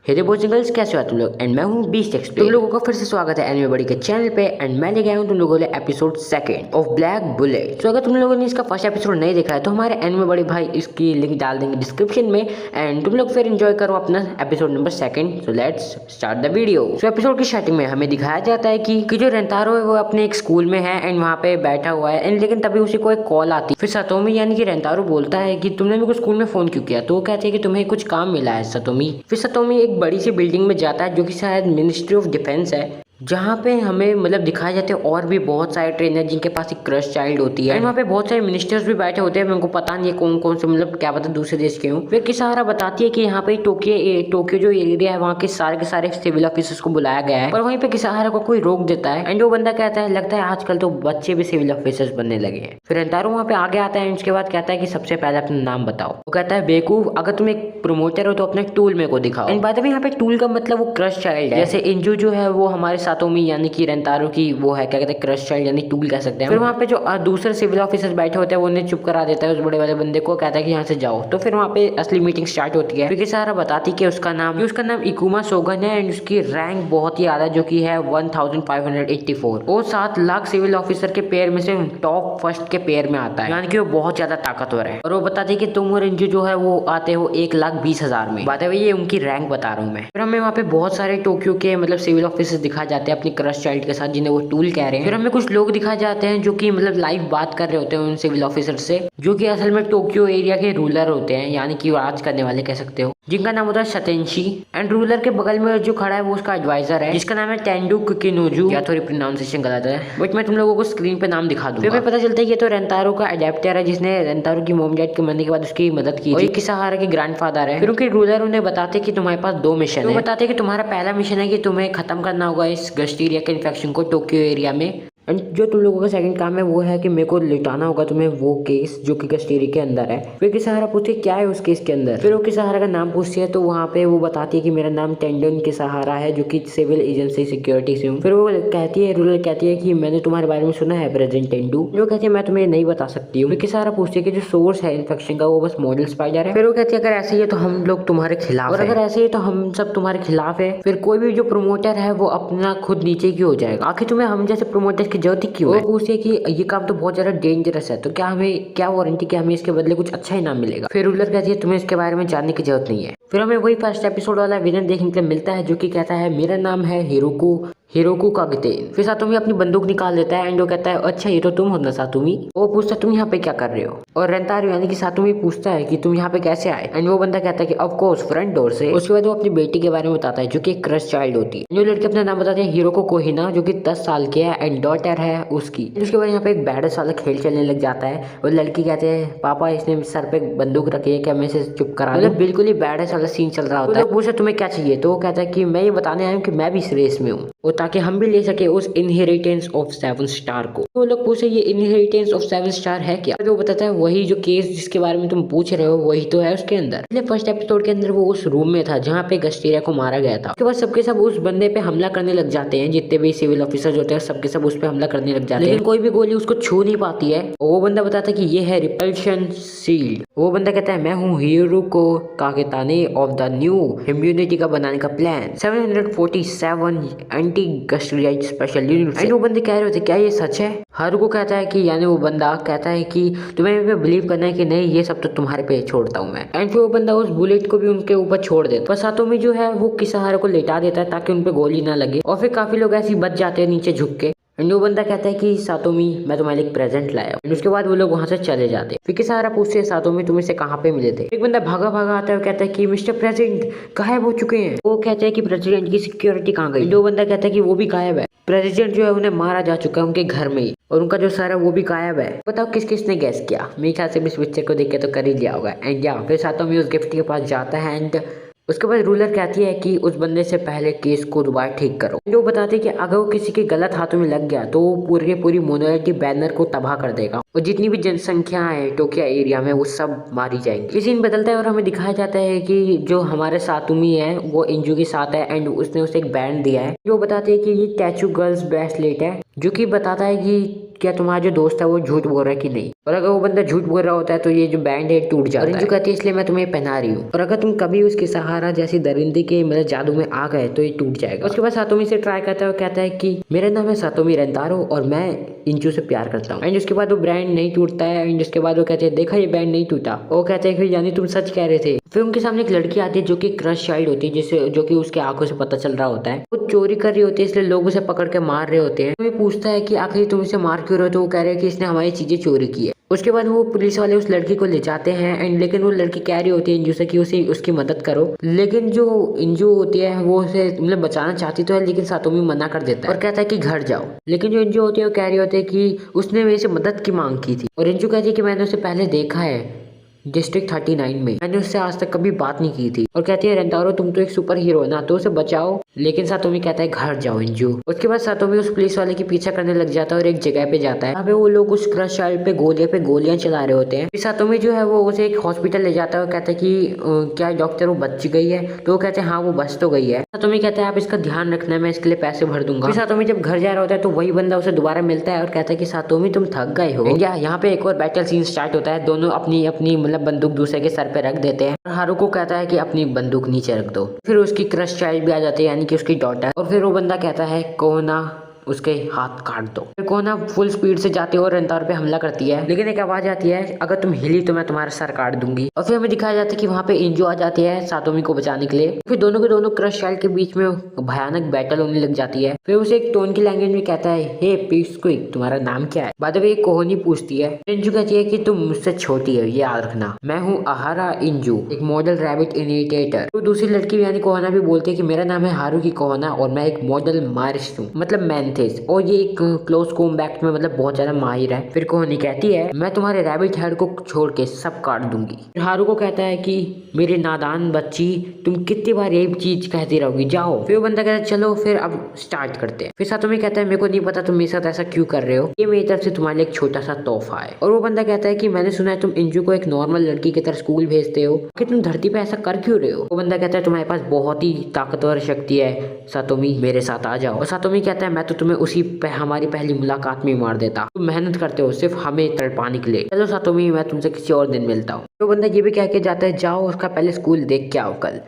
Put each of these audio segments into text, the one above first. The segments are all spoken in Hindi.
हे बॉयज एंड गर्ल्स, कैसे हो तुम लोग। एंड मैं हूँ बीस्ट एक्सप्लेन। तुम लोगों का फिर से स्वागत है एनिमे बड़ी के चैनल पे। एंड मैं लेके आया हूँ तुम लोगों के लिए एपिसोड 2 ऑफ ब्लैक बुलेट। तो अगर तुम लोगों ने इसका फर्स्ट एपिसोड नहीं देखा है तो हमारे एनिमे बड़ी भाई इसकी लिंक डाल देंगे डिस्क्रिप्शन में। एंड तुम लोग फिर एंजॉय करो अपना episode number 2। So let's start the video. So episode की स्टार्टिंग में हमें दिखाया जाता है कि जो रेंतारो है वो अपने एक स्कूल में है एंड वहाँ पे बैठा हुआ है। एंड लेकिन तभी उसी को एक कॉल आती है। फिर सतोमी यानी कि रेंतारो बोलता है कि तुमने मेरे को स्कूल में फोन क्यों किया। तो वो कहते हैं कि तुम्हें कुछ काम मिला है सतोमी। फिर सतोमी एक बड़ी सी बिल्डिंग में जाता है जो कि शायद मिनिस्ट्री ऑफ डिफेंस है, जहाँ पे हमें मतलब दिखाए जाते हैं और भी बहुत सारे ट्रेनर जिनके पास एक क्रश चाइल्ड होती है। वहाँ पे बहुत सारे मिनिस्टर्स भी बैठे होते हैं। उनको पता नहीं है कौन कौन से, मतलब क्या पता दूसरे देश के हों। फिर किसारा बताती है कि यहाँ पे टोक्यो जो एरिया है वहाँ के सारे सिविल ऑफिसर्स को बुलाया गया है। पर वहीं पे किसारा को कोई रोक देता है। एंड वो बंदा कहता है लगता है आजकल तो बच्चे भी सिविल ऑफिसर्स बनने लगे हैं। फिर रेंतारो वहाँ पे आगे आता है। उसके बाद कहता है कि सबसे पहले अपना नाम बताओ। वो कहता है बेवकूफ, अगर तुम एक प्रमोटर हो तो अपने टूल मेरे को दिखाओ। एंड बात है यहाँ पे टूल का मतलब वो क्रश चाइल्ड है। जैसे इंजू जो है वो हमारे सातोमी यानी कि रेंतारो की वो है, क्या कहते हैं, क्रश चाइल्ड यानी टूल कह सकते हैं। फिर वहाँ पे जो दूसरे सिविल ऑफिसर्स बैठे होते हैं वो उन्हें चुप करा देता है उस बड़े वाले बंदे को। कहता है कि यहाँ से जाओ। तो फिर वहाँ पे असली मीटिंग स्टार्ट होती है। फिर सारा बताती कि उसका नाम इकुमा सोगन है। एंड उसकी रैंक बहुत ही ज्यादा जो कि है 1584। वो 7 लाख सिविल ऑफिसर के पेयर में से टॉप फर्स्ट के पेयर में आता है, यानी कि वो बहुत ज्यादा ताकतवर है। और वो बताती कि तुम और इंजू जो है वो आते हो 1,20,000 में। बात है भाई, ये उनकी रैंक बता रहा हूँ मैं। फिर हमें वहाँ पे बहुत सारे टोक्यो के मतलब सिविल ऑफिसर्स दिखाए जाते हैं अपनी क्रश चाइल्ड के साथ, जिन्हें वो टूल कह रहे हैं। फिर हमें कुछ लोग दिखाए जाते हैं जो कि मतलब लाइव बात कर रहे होते हैं उन सिविल ऑफिसर से, जो कि असल में टोक्यो एरिया के रूलर होते हैं, यानी कि राज करने वाले कह सकते हो, जिनका नाम होता है सतेंशी। एंड रूलर के बगल में जो खड़ा है वो उसका एडवाइजर है, जिसका नाम है टेंडू कुकिनोजू। या थोड़ी प्रोनाउंसिएशन गलत है बट मैं तुम लोगों को स्क्रीन पे नाम दिखा दूंगा। फिर हमें पता चलता है ये तो रेंतारो का एडेप्टर है, जिसने रेंतारो की मॉम डैड के मरने के बाद उसकी मदद की। और ये किसाहारा के ग्रैंडफादर है। फिर उनके रूलर उन्हें बताते कि तुम्हारे पास 2 मिशन है। बताते कि तुम्हारा पहला मिशन है कि तुम्हें खत्म करना होगा इस गस्टीरिया के इन्फेक्शन को टोक्यो एरिया में। एंड जो तुम लोगों का सेकंड काम है वो है कि मेरे को लुटाना होगा तुम्हें वो केस जो कि गस्टीरी के अंदर है। फिर किसाहारा पूछती क्या है उस केस के अंदर। फिर वो किसाहारा का नाम पूछती है तो वहाँ पे वो बताती है कि मेरा नाम टेंडन किसाहारा है, जो कि सिविल एजेंसी सिक्योरिटी से हूँ। फिर वो कहती है, रूलर कहती है कि मैंने तुम्हारे बारे में सुना है प्रेजेंट टेंडू। जो कहती है मैं तुम्हें नहीं बता सकती हूँ। फिर किसाहारा पूछती है कि जो सोर्स है इन्फेक्शन का वो बस मॉडल स्पाइडर है। फिर वो कहती है अगर ऐसे ही है तो हम लोग तुम्हारे खिलाफ, और अगर ऐसे ही तो हम सब तुम्हारे खिलाफ है। फिर कोई भी जो प्रमोटर है वो अपना खुद नीचे क्यों हो जाएगा, आखिर तुम्हें हम जैसे प्रमोटर की जरूरत क्यों है। पूछती है कि ये काम तो बहुत ज्यादा डेंजरस है, तो क्या हमें क्या वारंटी कि हमें इसके बदले कुछ अच्छा इनाम मिलेगा। फिर रूलर कहती है तुम्हें इसके बारे में जानने की जरूरत नहीं है। फिर हमें वही फर्स्ट एपिसोड वाला विलन देखने के लिए मिलता है जो कि कहता है मेरा नाम है हिरोकू कागतेन। फिर सातोमी अपनी बंदूक निकाल लेता है एंड वो कहता है अच्छा ये तो तुम हो ना सातोमी। वो पूछता है तुम यहाँ पे क्या कर रहे हो। और रेंतारो यानी कि सातोमी पूछता है कि तुम यहाँ पे कैसे आए। एंड वो बंदा कहता है कि ऑफ कोर्स फ्रंट डोर से। उसके बाद वो अपनी बेटी के बारे में बताता है जो कि एक क्रश चाइल्ड होती है। जो लड़के अपना नाम बताते हैं हिरोको कोहिना, जो कि 10 साल की है एंड डॉटर है उसकी। उसके बाद यहाँ पे एक बैडस वाला खेल चलने लग जाता है। और लड़की कहते हैं पापा इसने सर पे बंदूक रखी है, क्या मैं इसे चुप करा, मतलब बिल्कुल ही बैडस वाला सीन चल रहा होता है। पूछा तुम्हें क्या चाहिए। तो वो कहता है कि मैं ये बताने आया हूँ कि मैं भी इस रेस में हूँ, और ताकि हम भी ले सके उस इनहेरिटेंस ऑफ 7 स्टार को। तो लोग पूछे ये इनहेरिटेंस ऑफ 7 स्टार है क्या। तो बताता है वही जो केस जिसके बारे में तुम पूछ रहे हो वही तो है उसके अंदर। इसलिए फर्स्ट एपिसोड के अंदर वो उस रूम में था जहाँ पे गस्टीरिया को मारा गया था। उसके बाद सबके सब उस बंदे पे हमला करने लग जाते हैं, जितने भी सिविल ऑफिसर्स होते हैं सबके सब उस पे हमला करने लग जाते हैं, लेकिन कोई भी गोली उसको छू नहीं पाती है। वो बंदा बताता है कि ये है रिपल्शन शील्ड। वो बंदा कहता है मैं हूँ Hiroko Kagetane of the new immunity का बनाने का plan 747 anti Gastrea special unit. And वो बंदे कह रहे होते क्या ये सच है। हारुको कहता है कि यानी वो बंदा कहता है कि तुम्हें बिलीव करना है कि नहीं ये सब तो तुम्हारे पे छोड़ता हूँ मैं। एंड फिर वो बंदा उस बुलेट को भी उनके ऊपर छोड़ देता है। पर सातोमी जो है वो किसाहारा को लेटा देता है ताकि उन पे गोली ना लगे। और फिर काफी लोग ऐसे बच जाते हैं नीचे झुक के। एंड वो बंदा कहता है कि सातोमी मैं तुम्हारे लिए एक प्रेजेंट लाया हूं। उसके बाद वो लोग वहां से चले जाते हैं। फिर किसाहारा पूछते हैं सातोमी तुम इसे कहाँ पे मिले थे। एक बंदा भागा भागा आता है और कहता है कि मिस्टर प्रेसिडेंट गायब हो चुके हैं। वो कहते हैं कि प्रेसिडेंट की सिक्योरिटी कहाँ गई। दो बंदा कहता है कि वो भी गायब है, प्रेसिडेंट जो है उन्हें मारा जा चुका है उनके घर में ही, और उनका जो सर है वो भी गायब है। बताओ किस किस ने गैस किया। मेरे ख्याल से इस पिक्चर को देख के तो कर ही लिया होगा। एंड या फिर सातोमी उस गिफ्ट के पास जाता है एंड उसके बाद रूलर कहती है कि उस बंदे से पहले केस को दोबारा ठीक करो। जो बताते हैं कि अगर वो किसी के गलत हाथों में लग गया तो वो पूरी मोनोलिटी बैनर को तबाह कर देगा और जितनी भी जनसंख्या है टोक्यो एरिया में वो सब मारी जाएंगी। सीन बदलता है और हमें दिखाया जाता है कि जो हमारे सातोमी है वो इंजू के साथ है एंड उसने उसे एक बैंड दिया है। जो बताते हैं कि ये टैचू गर्ल्स ब्रेसलेट है, जो कि बताता है कि क्या तुम्हारा जो दोस्त है वो झूठ बोल रहा है कि नहीं, और अगर वो बंदा झूठ बोल रहा होता है तो ये जो बैंड है टूट जाता है। और इंजू कहती है इसलिए मैं तुम्हें पहना रही हूँ, और अगर तुम कभी उसके सहारा जैसी दरिंदे के मतलब जादू में आ गए तो ये टूट जाएगा। उसके बाद सातोमी से ट्राई करता है और कहता है कि मेरा नाम है सातोमी रेंतारो और मैं इंजू से प्यार करता हूँ। एंड उसके बाद वो बैंड नहीं टूटता है। एंड उसके बाद वो कहते हैं देखा ये बैंड नहीं टूटा। वो कहते हैं कि यानी तुम सच कह रहे थे। फिर उनके सामने एक लड़की आती है जो कि क्रश चाइल्ड होती है, जिसे जो कि उसके आंखों से पता चल रहा होता है वो चोरी कर रही होती है, इसलिए लोग उसे पकड़ के मार रहे होते हैं। वो पूछता है कि आखिर तुम इसे मार क्यों रहे हो, तो वो कह रहे हैं कि इसने हमारी चीजें चोरी की है। उसके बाद वो पुलिस वाले उस लड़की को ले जाते हैं। एंड लेकिन वो लड़की कह रही होती है इंजू से कि उसे उसकी मदद करो, लेकिन जो इंजू होती है वो उसे मतलब बचाना चाहती तो है, लेकिन सातोमी मना कर देता है और कहता है कि घर जाओ। लेकिन जो इंजू होती है वो कह रही होती है कि उसने मेरे से मदद की मांग की थी, और इंजू कहती है कि मैंने उसे पहले देखा है डिस्ट्रिक्ट 39 में, मैंने उससे आज तक कभी बात नहीं की थी। और कहती है रेंतारो तुम तो एक सुपर हीरो है ना, तो उसे बचाओ। लेकिन सातोमी कहता है घर जाओ इंजू। उसके बाद सातोमी उस पुलिस वाले की पीछा करने लग जाता है और एक जगह पे जाता है, वहाँ पे वो लोग उस क्रश चाइल्ड पे गोलियां चला रहे होते हैं। फिर सातोमी जो है वो उसे एक हॉस्पिटल ले जाता है और कहता है कि क्या डॉक्टर वो बच गई है, तो वो कहते हैं हाँ वो बच तो गई है। सातोमी कहता है आप इसका ध्यान रखना, मैं इसके लिए पैसे भर दूंगा। फिर सातोमी जब घर जा रहा होता है तो वही बंदा उसे दोबारा मिलता है और कहता है कि सातोमी तुम थक गए हो। यहाँ पे एक और बैटल सीन स्टार्ट होता है, दोनों अपनी अपनी मतलब बंदूक दूसरे के सर पे रख देते हैं। हारुको कहता है कि अपनी बंदूक नीचे रख दो। फिर उसकी क्रश चाइल्ड भी आ जाती है यानी कि उसकी डॉटर, और फिर वो बंदा कहता है कोना उसके हाथ काट दो। फिर कोना फुल स्पीड से जाती है और रेंतारो पे हमला करती है, लेकिन एक आवाज आती है अगर तुम हिली तो मैं तुम्हारा सर काट दूंगी। और फिर हमें दिखाया जाता है कि वहाँ पे इंजू आ जाती है सातोमी को बचाने के लिए। फिर दोनों के दोनों क्रश चाइल्ड के बीच में भयानक बैटल होने लग जाती है। फिर उसे एक टोन की लैंग्वेज में कहता है हे पीसक्विक तुम्हारा नाम क्या है। बाद में एक कोहनी पूछती है, इंजू कहती है कि तुम मुझसे छोटी है ये याद रखना, मैं हूँ अहारा इंजू, एक मॉडल रैबिट इनिशिएटर। तो दूसरी लड़की यानी कोहना भी बोलती है कि मेरा नाम है हारुकी कोहना और मैं एक मॉडल मारिस्ट हूँ, मतलब मैंथिस, और ये क्लोज कॉम्बैट में मतलब बहुत ज्यादा माहिर है। फिर कोहनी कहती है मैं तुम्हारे रैबिट हेड को छोड़ के सब काट दूंगी। फिर हारुको कहता है कि मेरी नादान बच्ची तुम कितनी बार यही चीज कहती रहोगी, जाओ। फिर वो बंदा कहता है चलो फिर अब स्टार्ट करते हैं। फिर सातोमी कहता है मेरे को नहीं पता तुम मेरे साथ ऐसा क्यों कर रहे हो, ये मेरी तरफ से तुम्हारे लिए एक छोटा सा तोहफा है। और वो बंदा कहता है कि मैंने सुना है तुम इंजू को एक नॉर्मल लड़की की तरह स्कूल भेजते हो, कि तुम धरती पे ऐसा कर क्यों रहे हो। वो बंदा कहता है तुम्हारे पास बहुत ही ताकतवर शक्ति है सातोमी, मेरे साथ आ जाओ। और सातोमी कहता है मैं तो तुम्हें उसी हमारी पहली मुलाकात में मार देता, तुम मेहनत करते हो सिर्फ हमें तड़पाने के लिए, चलो सातोमी मैं तुमसे किसी और दिन मिलता हूँ। तो बंदा ये भी कह के जाता है जाओ उसका पहले स्कूल देख के आओ, कल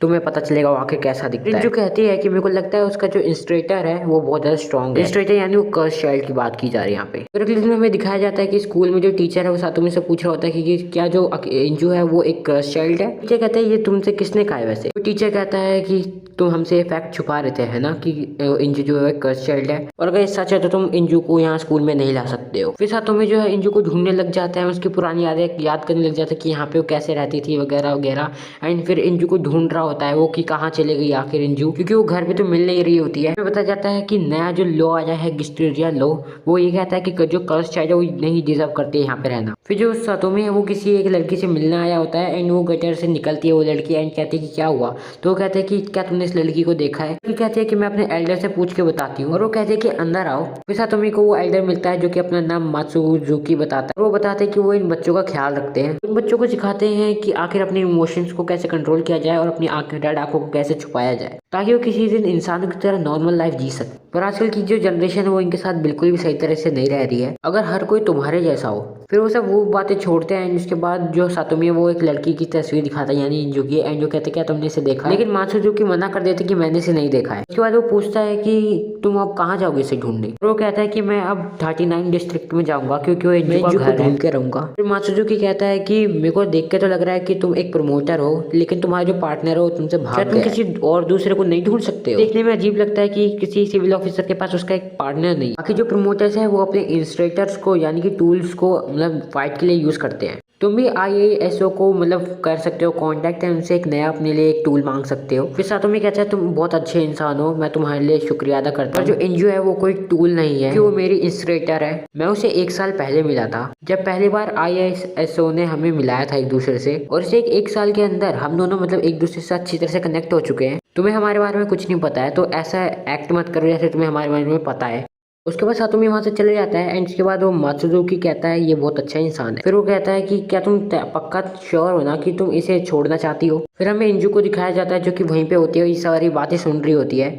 तुम्हें पता चलेगा वो आखिर कैसा दिखता है। जो कहती है कि मेरे को लगता है उसका जो इंस्ट्रक्टर है वो बहुत ज्यादा स्ट्रॉन्ग है। इंस्ट्रक्टर यानी वो कर्स चाइल्ड की बात की जा रही है यहाँ पे। फिर अगले दिन हमें दिखाया जाता है कि स्कूल में जो टीचर है वो सातोमी से पूछ रहा होता है कि क्या जो इंजू है वो एक कर्स चाइल्ड है। टीचर कहता है ये तुमसे किसने कहा है वैसे। तो टीचर कहता है कि तुम हमसे फैक्ट छुपा रहे थे है ना कि इंजू जो है कर्स चाइल्ड है, और अगर सच है तो तुम इंजू को यहाँ स्कूल में नहीं ला सकते हो। फिर सातोमी जो है इंजू को ढूंढने लग जाता है, उसकी पुरानी यादें याद करने लग जाता है कि यहाँ पे वो कैसे रहती थी वगैरह वगैरह। एंड फिर इंजू को ढूंढ रहा होता है वो कि कहाँ चले गई आखिर इंजू, क्योंकि वो घर पे तो मिल नहीं रही होती है। बताया जाता है कि नया जो लॉ आया है गिस्टेरिया लॉ, वो ये कहता है कि जो कर्स चाइल्ड है वो नहीं डिजर्व करते यहाँ पे रहना। फिर जो सातोमी है वो किसी एक लड़की से मिलने आया होता है एंड वो गटर से निकलती है वो लड़की एंड कहती है कि क्या हुआ। तो वो कहते हैं कि क्या तुमने इस लड़की को देखा है। तो कहती है कि मैं अपने एल्डर से पूछ के बताती हूँ, और वो कहते हैं कि अंदर आओ। फिर सातोमी को वो एल्डर मिलता है जो कि अपना नाम मात्सुजुकी बताता है। वो बताते हैं कि वो इन बच्चों का ख्याल रखते हैं, इन बच्चों को सिखाते हैं कि आखिर अपने इमोशंस को कैसे कंट्रोल किया जाए और अपनी डेड आंखों को कैसे छुपाया जाए, ताकि वो किसी दिन इंसानों की तरह नॉर्मल लाइफ जी सके। पर आजकल की जो जनरेशन है वो इनके साथ बिल्कुल भी सही तरह से नहीं रह रही है। अगर हर कोई तुम्हारे जैसा हो फिर वो सब वो बातें छोड़ते हैं। उसके बाद जो सातोमी है वो एक लड़की की तस्वीर दिखाता है यानी इंजू की, एंड जो कहते क्या तुमने इसे देखा, लेकिन मात्सुजुकी मना कर देते कि मैंने इसे नहीं देखा है। उसके बाद वो पूछता है कि तुम अब कहाँ जाओगे इसे ढूंढने। वो कहता है कि मैं अब 39 डिस्ट्रिक्ट में जाऊंगा क्योंकि वो इंजू को ढूंढ के रहूंगा। फिर मात्सुजुकी कहता है कि मेरे को देख के तो लग रहा है कि तुम एक प्रमोटर हो, लेकिन तुम्हारा जो पार्टनर हो तुमसे भाग गया, तुम किसी और दूसरे को नहीं ढूंढ सकते हो। देखने में अजीब लगता है कि किसी सिविल ऑफिसर के पास उसका एक पार्टनर नहीं। बाकी जो प्रमोटर्स है वो अपने इंस्ट्रक्टर्स को यानी कि टूल्स को मतलब फाइट के लिए यूज करते हैं। तुम भी IASO को मतलब कर सकते हो कांटेक्ट है उनसे, एक नया अपने लिए एक टूल मांग सकते हो। फिर सातोमी कहता है तुम बहुत अच्छे इंसान हो, मैं तुम्हारे लिए शुक्रिया अदा करता हूँ। जो इंजू है वो कोई टूल नहीं है, वो मेरी इंस्ट्रक्टर है। मैं उसे 1 साल पहले मिला था जब पहली बार IASO ने हमें मिलाया था एक दूसरे से, और इसे 1 साल के अंदर हम दोनों मतलब एक दूसरे से अच्छी तरह से कनेक्ट हो चुके हैं। तुम्हें हमारे बारे में कुछ नहीं पता है तो ऐसा एक्ट मत करो जैसे तुम्हें हमारे बारे में पता है। उसके बाद सातोमी वहां से चले जाता है एंड उसके बाद वो मात्सुजुकी कहता है ये बहुत अच्छा इंसान है। फिर वो कहता है कि क्या तुम पक्का श्योर हो ना कि तुम इसे छोड़ना चाहती हो। फिर हमें इंजू को दिखाया जाता है जो कि वहीं पे होती है, ये सारी बातें सुन रही होती है।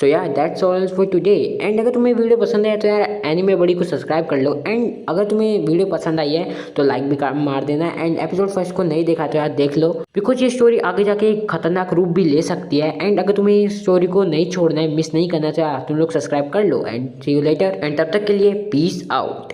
सो यार that's all for today. And अगर तुम्हें वीडियो पसंद आया तो यार एनीमे बड़ी को सब्सक्राइब कर लो। एंड अगर तुम्हें वीडियो पसंद आई है तो लाइक भी मार देना। एंड एपिसोड फर्स्ट को नहीं देखा तो यार देख लो, बिकॉज ये स्टोरी आगे जाके एक खतरनाक रूप भी ले सकती है। एंड अगर तुम्हें इस स्टोरी को नहीं छोड़ना है, मिस नहीं करना, तो यार तुम लोग सब्सक्राइब कर लो। And see you later. And तब तक के लिए पीस आउट।